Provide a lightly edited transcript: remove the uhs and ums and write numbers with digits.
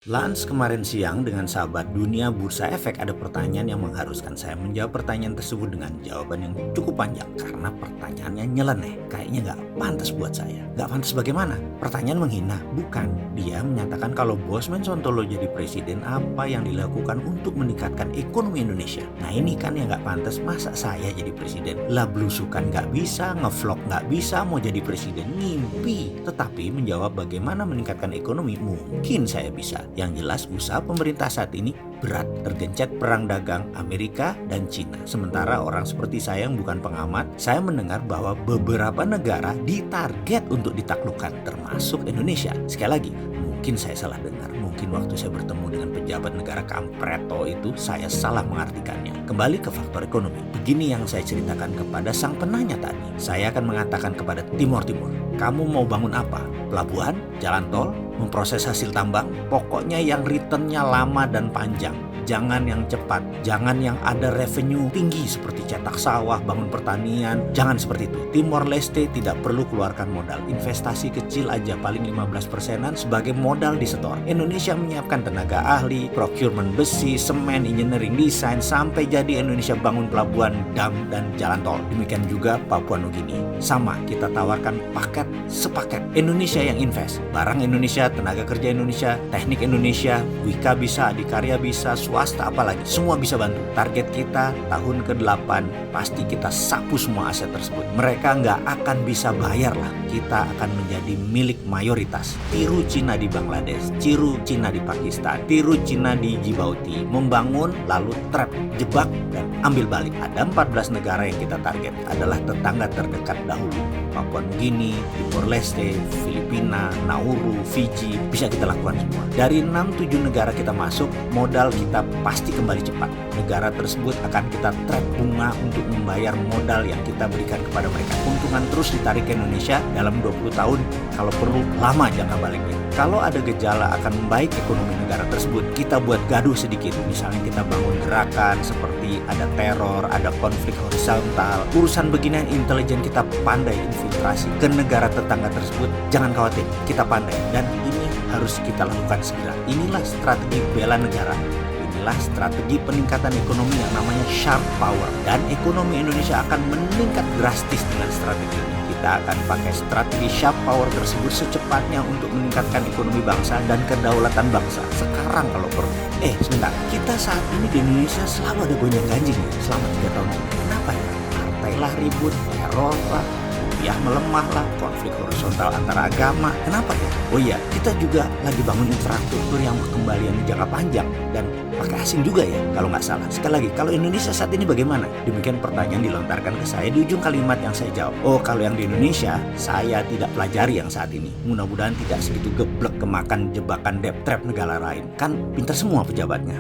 Lunch kemarin siang dengan sahabat dunia bursa efek ada pertanyaan yang mengharuskan saya menjawab pertanyaan tersebut dengan jawaban yang cukup panjang karena pertanyaannya nyeleneh. Kayaknya nggak pantas buat saya. Nggak pantas bagaimana? Pertanyaan menghina? Bukan. Dia menyatakan kalau Bosman Sontolo jadi presiden apa yang dilakukan untuk meningkatkan ekonomi Indonesia. Nah ini kan yang nggak pantas. Masa saya jadi presiden? Lah belusukan nggak bisa, ngevlog nggak bisa, mau jadi presiden ngimpi. Tetapi menjawab bagaimana meningkatkan ekonomi mungkin saya bisa. Yang jelas usaha pemerintah saat ini berat, tergencet perang dagang Amerika dan Cina. Sementara orang seperti saya yang bukan pengamat, saya mendengar bahwa beberapa negara ditarget untuk ditaklukkan, termasuk Indonesia. Sekali lagi, mungkin saya salah dengar, mungkin waktu saya bertemu dengan pejabat negara Kampreto itu saya salah mengartikannya. Kembali ke faktor ekonomi, begini yang saya ceritakan kepada sang penanya tadi. Saya akan mengatakan kepada Timur Timur, kamu mau bangun apa? Pelabuhan? Jalan tol? Memproses hasil tambang? Pokoknya yang returnnya lama dan panjang. Jangan yang cepat, jangan yang ada revenue tinggi seperti cetak sawah, bangun pertanian, jangan seperti itu. Timor Leste tidak perlu keluarkan modal, investasi kecil aja paling 15%-an sebagai modal disetor. Indonesia menyiapkan tenaga ahli, procurement besi, semen, engineering design, sampai jadi Indonesia bangun pelabuhan, dam, dan jalan tol. Demikian juga Papua Nugini. Sama, kita tawarkan paket sepaket. Indonesia yang invest, barang Indonesia, tenaga kerja Indonesia, teknik Indonesia, Wika bisa, Adikarya bisa, swasta apalagi, semua bisa bantu. Target kita tahun ke-8 pasti kita sapu semua aset tersebut. Mereka nggak akan bisa bayar lah. Kita akan menjadi milik mayoritas. Tiru Cina di Bangladesh, tiru Cina di Pakistan, tiru Cina di Djibouti. Membangun lalu trap, jebak dan ambil balik. Ada 14 negara yang kita target adalah tetangga terdekat dahulu. Papua Nugini, Timor Leste, Filipina, Nauru, Fiji, bisa kita lakukan semua. Dari 6-7 negara kita masuk, modal kita pasti kembali cepat. Negara tersebut akan kita trap bunga untuk membayar modal yang kita berikan kepada mereka. Keuntungan terus ditarik ke Indonesia dalam 20 tahun, kalau perlu lama jangka baliknya. Kalau ada gejala akan membaik ekonomi negara tersebut, kita buat gaduh sedikit. Misalnya kita bangun gerakan seperti ada teror, ada konflik horizontal. Urusan beginian intelijen kita pandai infiltrasi ke negara tetangga tersebut. Jangan khawatir, kita pandai. Dan ini harus kita lakukan segera. Inilah strategi bela negara. Inilah strategi peningkatan ekonomi yang namanya sharp power. Dan ekonomi Indonesia akan meningkat drastis dengan strategi ini. Kita akan pakai strategi sharp power tersebut secepatnya untuk meningkatkan ekonomi bangsa dan kedaulatan bangsa. Sekarang kalau perlu. Sebentar. Kita saat ini di Indonesia selalu ada gonjang-ganjing ya, selama 3 tahun ini. Kenapa ya? Partai lah ribut, teror lah, rupiah melemah lah, konflik horizontal antara agama. Kenapa ya? Oh iya, kita juga lagi bangun infrastruktur yang berkembalian jangka panjang dan pakai asing juga ya, kalau nggak salah. Sekali lagi, kalau Indonesia saat ini bagaimana? Demikian pertanyaan dilontarkan ke saya di ujung kalimat yang saya jawab. Oh, kalau yang di Indonesia, saya tidak pelajari yang saat ini. Mudah-mudahan tidak segitu geblek kemakan jebakan debt trap negara lain. Kan pintar semua pejabatnya.